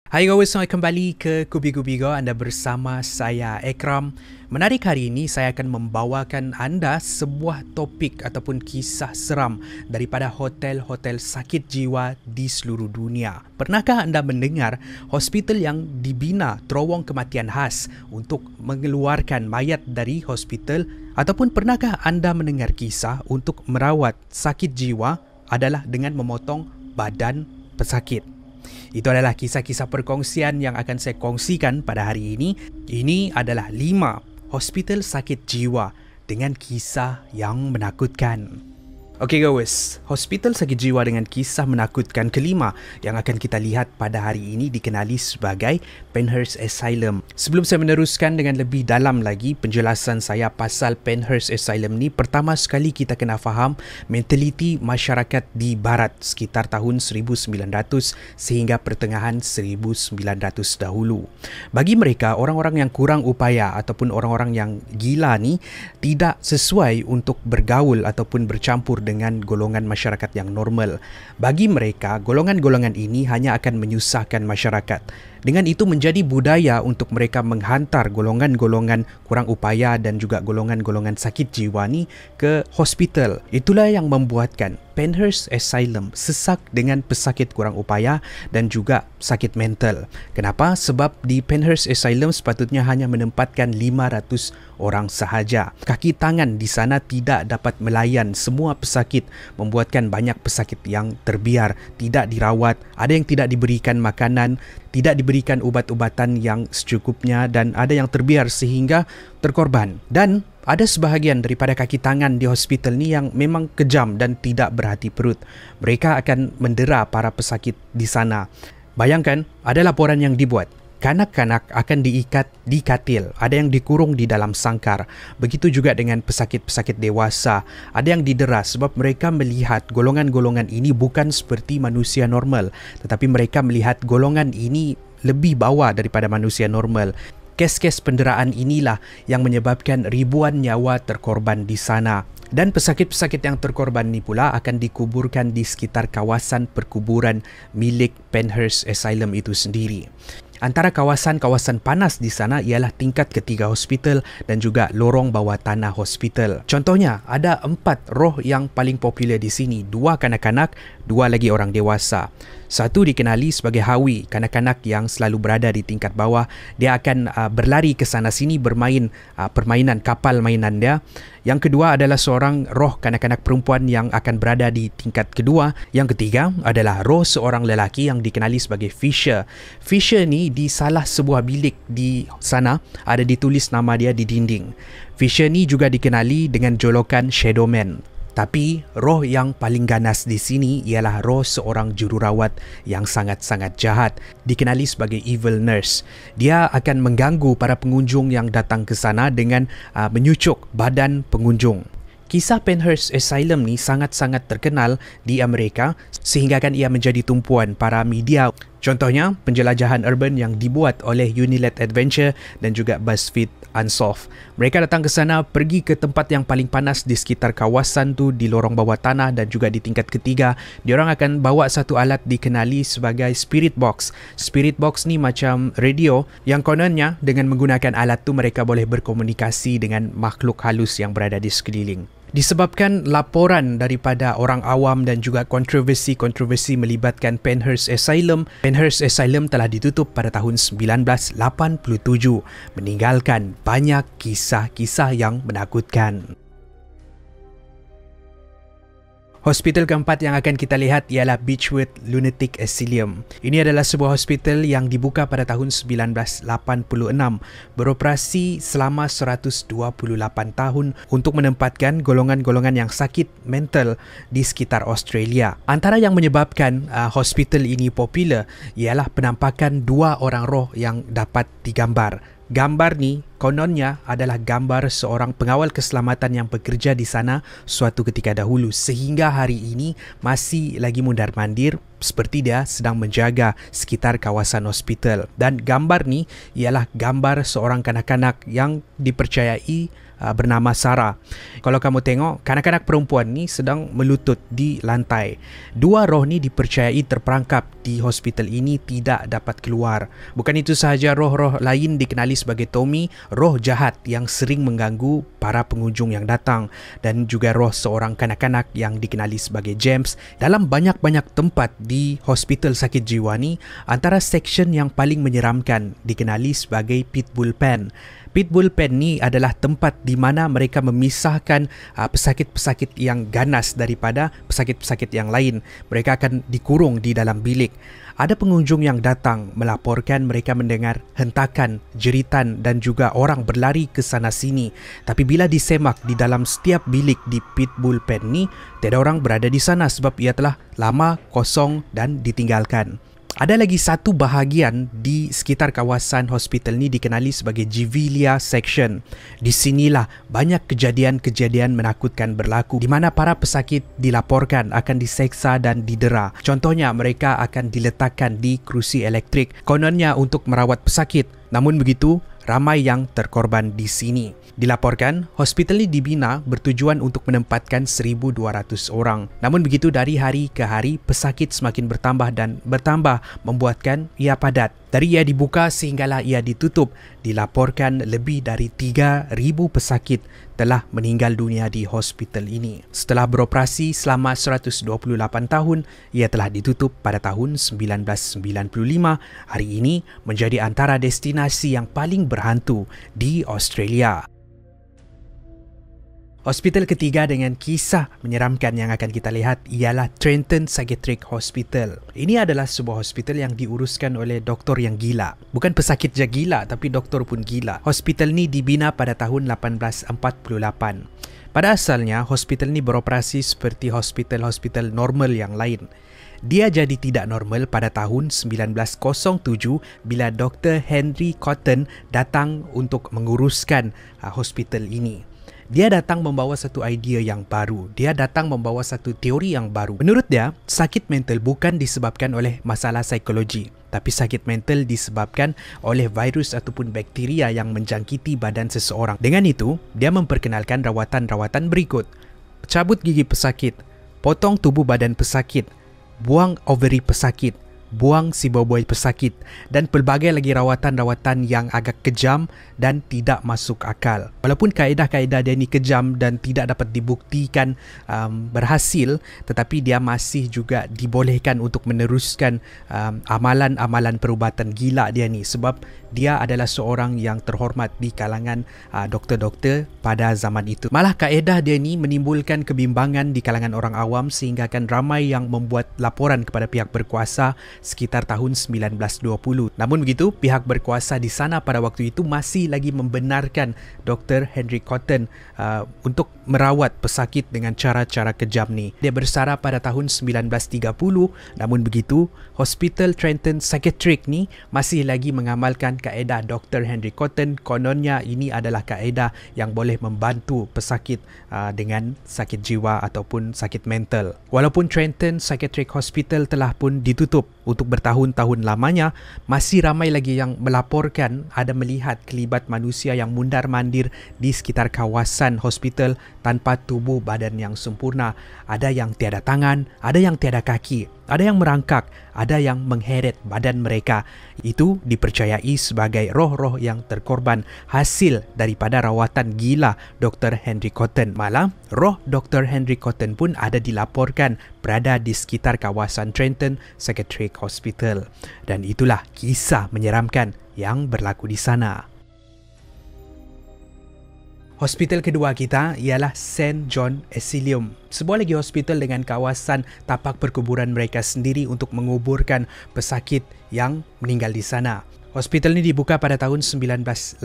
Hai guys, selamat kembali ke Kubi-Kubi Go. Anda bersama saya Ekram. Menarik, hari ini saya akan membawakan anda sebuah topik ataupun kisah seram daripada hotel-hotel sakit jiwa di seluruh dunia. Pernahkah anda mendengar hospital yang dibina terowong kematian khas untuk mengeluarkan mayat dari hospital? Ataupun pernahkah anda mendengar kisah untuk merawat sakit jiwa adalah dengan memotong badan pesakit? Itu adalah kisah-kisah perkongsian yang akan saya kongsikan pada hari ini. Ini adalah 5 hospital sakit jiwa dengan kisah yang menakutkan. Okey guys, hospital sakit jiwa dengan kisah menakutkan kelima yang akan kita lihat pada hari ini dikenali sebagai Penhurst Asylum. Sebelum saya meneruskan dengan lebih dalam lagi penjelasan saya pasal Penhurst Asylum ni, pertama sekali kita kena faham mentaliti masyarakat di barat sekitar tahun 1900 sehingga pertengahan 1900 dahulu. Bagi mereka, orang-orang yang kurang upaya ataupun orang-orang yang gila ni tidak sesuai untuk bergaul ataupun bercampur dengan golongan masyarakat yang normal. Bagi mereka, golongan-golongan ini hanya akan menyusahkan masyarakat. Dengan itu menjadi budaya untuk mereka menghantar golongan-golongan kurang upaya dan juga golongan-golongan sakit jiwa ni ke hospital. Itulah yang membuatkan Penhurst Asylum sesak dengan pesakit kurang upaya dan juga sakit mental. Kenapa? Sebab di Penhurst Asylum sepatutnya hanya menempatkan 500 orang sahaja. Kaki tangan di sana tidak dapat melayan semua pesakit, membuatkan banyak pesakit yang terbiar, tidak dirawat, ada yang tidak diberikan makanan, tidak diberikan ubat-ubatan yang secukupnya dan ada yang terbiar sehingga terkorban. Dan ada sebahagian daripada kaki tangan di hospital ni yang memang kejam dan tidak berhati perut. Mereka akan mendera para pesakit di sana. Bayangkan, ada laporan yang dibuat. Kanak-kanak akan diikat di katil, ada yang dikurung di dalam sangkar. Begitu juga dengan pesakit-pesakit dewasa. Ada yang didera sebab mereka melihat golongan-golongan ini bukan seperti manusia normal, tetapi mereka melihat golongan ini lebih bawah daripada manusia normal. Kes-kes penderaan inilah yang menyebabkan ribuan nyawa terkorban di sana. Dan pesakit-pesakit yang terkorban ni pula akan dikuburkan di sekitar kawasan perkuburan milik Penhurst Asylum itu sendiri. Antara kawasan-kawasan panas di sana ialah tingkat ketiga hospital dan juga lorong bawah tanah hospital. Contohnya, ada 4 roh yang paling popular di sini. 2 kanak-kanak, 2 lagi orang dewasa. Satu dikenali sebagai Hawi, kanak-kanak yang selalu berada di tingkat bawah. Dia akan berlari ke sana sini bermain permainan kapal mainan dia. Yang kedua adalah seorang roh kanak-kanak perempuan yang akan berada di tingkat kedua. Yang ketiga adalah roh seorang lelaki yang dikenali sebagai Fisher. Fisher ni di salah sebuah bilik di sana ada ditulis nama dia di dinding. Fisher ni juga dikenali dengan jolokan Shadowman. Tapi roh yang paling ganas di sini ialah roh seorang jururawat yang sangat-sangat jahat, dikenali sebagai Evil Nurse. Dia akan mengganggu para pengunjung yang datang ke sana dengan menyucuk badan pengunjung. Kisah Penhurst Asylum ni sangat-sangat terkenal di Amerika sehingga kan ia menjadi tumpuan para media. Contohnya, penjelajahan urban yang dibuat oleh Unilet Adventure dan juga BuzzFeed Unsolved. Mereka datang ke sana, pergi ke tempat yang paling panas di sekitar kawasan tu, di lorong bawah tanah dan juga di tingkat ketiga. Diorang akan bawa satu alat dikenali sebagai Spirit Box. Spirit Box ni macam radio yang kononnya dengan menggunakan alat tu mereka boleh berkomunikasi dengan makhluk halus yang berada di sekeliling. Disebabkan laporan daripada orang awam dan juga kontroversi-kontroversi melibatkan Penhurst Asylum, Penhurst Asylum telah ditutup pada tahun 1987, meninggalkan banyak kisah-kisah yang menakutkan. Hospital keempat yang akan kita lihat ialah Beechwood Lunatic Asylum. Ini adalah sebuah hospital yang dibuka pada tahun 1986, beroperasi selama 128 tahun untuk menempatkan golongan-golongan yang sakit mental di sekitar Australia. Antara yang menyebabkan hospital ini popular ialah penampakan 2 orang roh yang dapat digambar. Gambar ni kononnya adalah gambar seorang pengawal keselamatan yang bekerja di sana suatu ketika dahulu sehingga hari ini masih lagi mundar-mandir seperti dia sedang menjaga sekitar kawasan hospital. Dan gambar ni ialah gambar seorang kanak-kanak yang dipercayai bernama Sarah. Kalau kamu tengok, kanak-kanak perempuan ni sedang melutut di lantai. Dua roh ni dipercayai terperangkap di hospital ini, tidak dapat keluar. Bukan itu sahaja, roh-roh lain dikenali sebagai Tommy, roh jahat yang sering mengganggu para pengunjung yang datang, dan juga roh seorang kanak-kanak yang dikenali sebagai James. Dalam banyak-banyak tempat di hospital sakit jiwa ni, antara seksyen yang paling menyeramkan dikenali sebagai Pitbull Pen. Pitbull Pen ni adalah tempat di mana mereka memisahkan pesakit-pesakit yang ganas daripada pesakit-pesakit yang lain. Mereka akan dikurung di dalam bilik. Ada pengunjung yang datang melaporkan mereka mendengar hentakan, jeritan dan juga orang berlari ke sana sini. Tapi bila disemak di dalam setiap bilik di Pitbull Pen ni, tiada orang berada di sana sebab ia telah lama kosong dan ditinggalkan. Ada lagi satu bahagian di sekitar kawasan hospital ni dikenali sebagai Jivilia Section. Di sinilah banyak kejadian-kejadian menakutkan berlaku di mana para pesakit dilaporkan akan diseksa dan didera. Contohnya, mereka akan diletakkan di kerusi elektrik kononnya untuk merawat pesakit. Namun begitu, ramai yang terkorban di sini. Dilaporkan, hospital ini dibina bertujuan untuk menempatkan 1,200 orang. Namun begitu, dari hari ke hari, pesakit semakin bertambah dan bertambah, membuatkan ia padat. Dari ia dibuka sehinggalah ia ditutup, dilaporkan lebih dari 3,000 pesakit telah meninggal dunia di hospital ini. Setelah beroperasi selama 128 tahun, ia telah ditutup pada tahun 1995. Hari ini menjadi antara destinasi yang paling berhantu di Australia. Hospital ketiga dengan kisah menyeramkan yang akan kita lihat ialah Trenton Psychiatric Hospital. Ini adalah sebuah hospital yang diuruskan oleh doktor yang gila. Bukan pesakit je gila, tapi doktor pun gila. Hospital ni dibina pada tahun 1848. Pada asalnya, hospital ni beroperasi seperti hospital-hospital normal yang lain. Dia jadi tidak normal pada tahun 1907 bila Dr. Henry Cotton datang untuk menguruskan hospital ini. Dia datang membawa satu idea yang baru. Dia datang membawa satu teori yang baru. Menurut dia, sakit mental bukan disebabkan oleh masalah psikologi, tapi sakit mental disebabkan oleh virus ataupun bakteria yang menjangkiti badan seseorang. Dengan itu, dia memperkenalkan rawatan-rawatan berikut: cabut gigi pesakit, potong tubuh badan pesakit, buang ovary pesakit, buang si boboi pesakit, dan pelbagai lagi rawatan-rawatan yang agak kejam dan tidak masuk akal. Walaupun kaedah-kaedah dia ni kejam dan tidak dapat dibuktikan berhasil, tetapi dia masih juga dibolehkan untuk meneruskan amalan-amalan perubatan gila dia ni, sebab dia adalah seorang yang terhormat di kalangan doktor-doktor pada zaman itu. Malah kaedah dia ni menimbulkan kebimbangan di kalangan orang awam sehingga kan ramai yang membuat laporan kepada pihak berkuasa sekitar tahun 1920. Namun begitu, pihak berkuasa di sana pada waktu itu masih lagi membenarkan Dr. Henry Cotton untuk merawat pesakit dengan cara-cara kejam ni. Dia bersara pada tahun 1930. Namun begitu, Hospital Trenton Psychiatric ni masih lagi mengamalkan kaedah Dr. Henry Cotton. Kononnya ini adalah kaedah yang boleh membantu pesakit dengan sakit jiwa ataupun sakit mental. Walaupun Trenton Psychiatric Hospital telah pun ditutup untuk bertahun-tahun lamanya, masih ramai lagi yang melaporkan ada melihat kelibat manusia yang mundar-mandir di sekitar kawasan hospital tanpa tubuh badan yang sempurna. Ada yang tiada tangan, ada yang tiada kaki, ada yang merangkak, ada yang mengheret badan mereka. Itu dipercayai sebagai roh-roh yang terkorban hasil daripada rawatan gila Dr. Henry Cotton. Malah, roh Dr. Henry Cotton pun ada dilaporkan berada di sekitar kawasan Trenton Psychiatric Hospital. Dan itulah kisah menyeramkan yang berlaku di sana. Hospital kedua kita ialah St. John Asylum. Sebuah lagi hospital dengan kawasan tapak perkuburan mereka sendiri untuk menguburkan pesakit yang meninggal di sana. Hospital ini dibuka pada tahun 1982.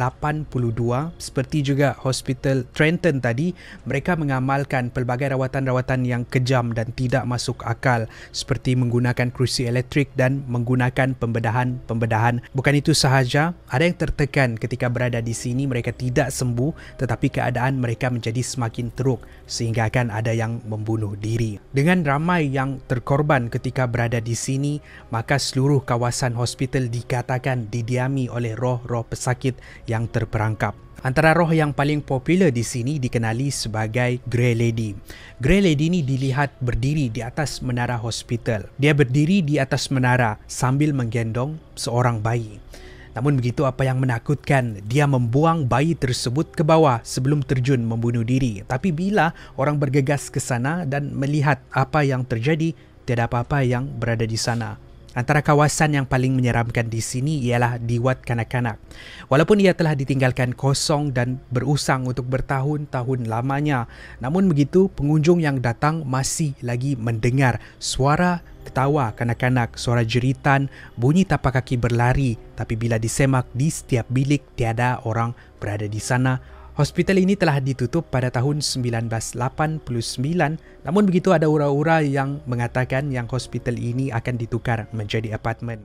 Seperti juga Hospital Trenton tadi, mereka mengamalkan pelbagai rawatan-rawatan yang kejam dan tidak masuk akal, seperti menggunakan kerusi elektrik dan menggunakan pembedahan. Bukan itu sahaja, ada yang tertekan ketika berada di sini, mereka tidak sembuh, tetapi keadaan mereka menjadi semakin teruk sehingga akan ada yang membunuh diri. Dengan ramai yang terkorban ketika berada di sini, maka seluruh kawasan hospital dikatakan didiami oleh roh-roh pesakit yang terperangkap. Antara roh yang paling popular di sini dikenali sebagai Grey Lady. Grey Lady ni dilihat berdiri di atas menara hospital. Dia berdiri di atas menara sambil menggendong seorang bayi. Namun begitu, apa yang menakutkan, dia membuang bayi tersebut ke bawah sebelum terjun membunuh diri. Tapi bila orang bergegas ke sana dan melihat apa yang terjadi, tiada apa-apa yang berada di sana. Antara kawasan yang paling menyeramkan di sini ialah Diwat Kanak-Kanak. Walaupun ia telah ditinggalkan kosong dan berusang untuk bertahun-tahun lamanya, namun begitu pengunjung yang datang masih lagi mendengar suara ketawa kanak-kanak, suara jeritan, bunyi tapak kaki berlari. Tapi bila disemak di setiap bilik, tiada orang berada di sana. Hospital ini telah ditutup pada tahun 1989, namun begitu ada ura-ura yang mengatakan yang hospital ini akan ditukar menjadi apartmen.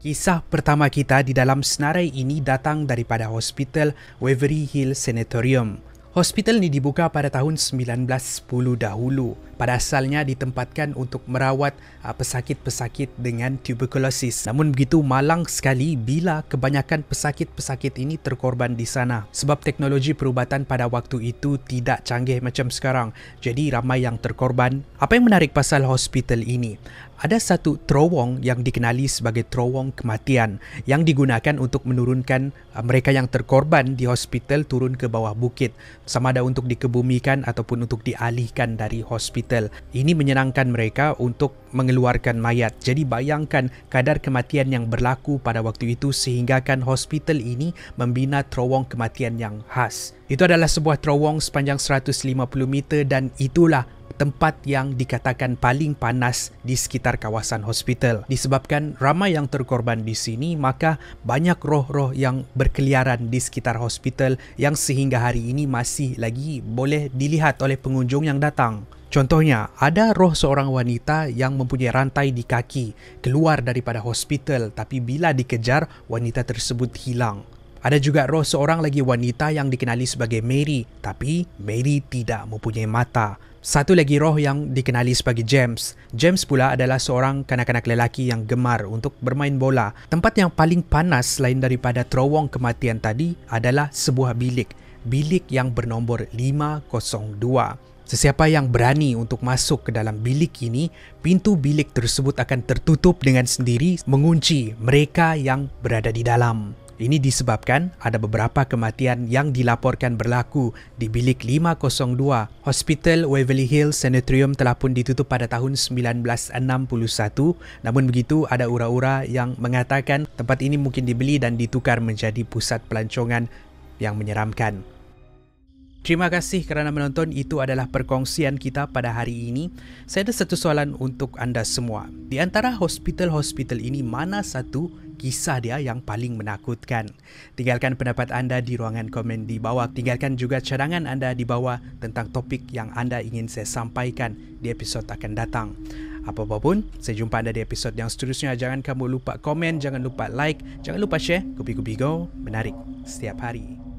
Kisah pertama kita di dalam senarai ini datang daripada Hospital Waverly Hill Sanatorium. Hospital ini dibuka pada tahun 1910 dahulu. Pada asalnya ditempatkan untuk merawat pesakit-pesakit dengan tuberkulosis. Namun begitu malang sekali bila kebanyakan pesakit-pesakit ini terkorban di sana. Sebab teknologi perubatan pada waktu itu tidak canggih macam sekarang. Jadi ramai yang terkorban. Apa yang menarik pasal hospital ini? Ada satu terowong yang dikenali sebagai terowong kematian yang digunakan untuk menurunkan mereka yang terkorban di hospital turun ke bawah bukit, sama ada untuk dikebumikan ataupun untuk dialihkan dari hospital. Ini menyenangkan mereka untuk mengeluarkan mayat. Jadi bayangkan kadar kematian yang berlaku pada waktu itu sehinggakan hospital ini membina terowong kematian yang khas. Itu adalah sebuah terowong sepanjang 150 meter dan itulah tempat yang dikatakan paling panas di sekitar kawasan hospital. Disebabkan ramai yang terkorban di sini, maka banyak roh-roh yang berkeliaran di sekitar hospital yang sehingga hari ini masih lagi boleh dilihat oleh pengunjung yang datang. Contohnya, ada roh seorang wanita yang mempunyai rantai di kaki keluar daripada hospital, tapi bila dikejar, wanita tersebut hilang. Ada juga roh seorang lagi wanita yang dikenali sebagai Mary, tapi Mary tidak mempunyai mata. Satu lagi roh yang dikenali sebagai James. James pula adalah seorang kanak-kanak lelaki yang gemar untuk bermain bola. Tempat yang paling panas selain daripada terowong kematian tadi adalah sebuah bilik. Bilik yang bernombor 502. Sesiapa yang berani untuk masuk ke dalam bilik ini, pintu bilik tersebut akan tertutup dengan sendiri mengunci mereka yang berada di dalam. Ini disebabkan ada beberapa kematian yang dilaporkan berlaku di bilik 502. Hospital Waverly Hill Sanatorium telah pun ditutup pada tahun 1961. Namun begitu, ada ura-ura yang mengatakan tempat ini mungkin dibeli dan ditukar menjadi pusat pelancongan yang menyeramkan. Terima kasih kerana menonton. Itu adalah perkongsian kita pada hari ini. Saya ada satu soalan untuk anda semua. Di antara hospital-hospital ini, mana satu kisah dia yang paling menakutkan? Tinggalkan pendapat anda di ruangan komen di bawah. Tinggalkan juga cadangan anda di bawah tentang topik yang anda ingin saya sampaikan di episod akan datang. Apa-apa pun, saya jumpa anda di episod yang seterusnya. Jangan kamu lupa komen, jangan lupa like, jangan lupa share. Kupi-Kupi Go, menarik setiap hari.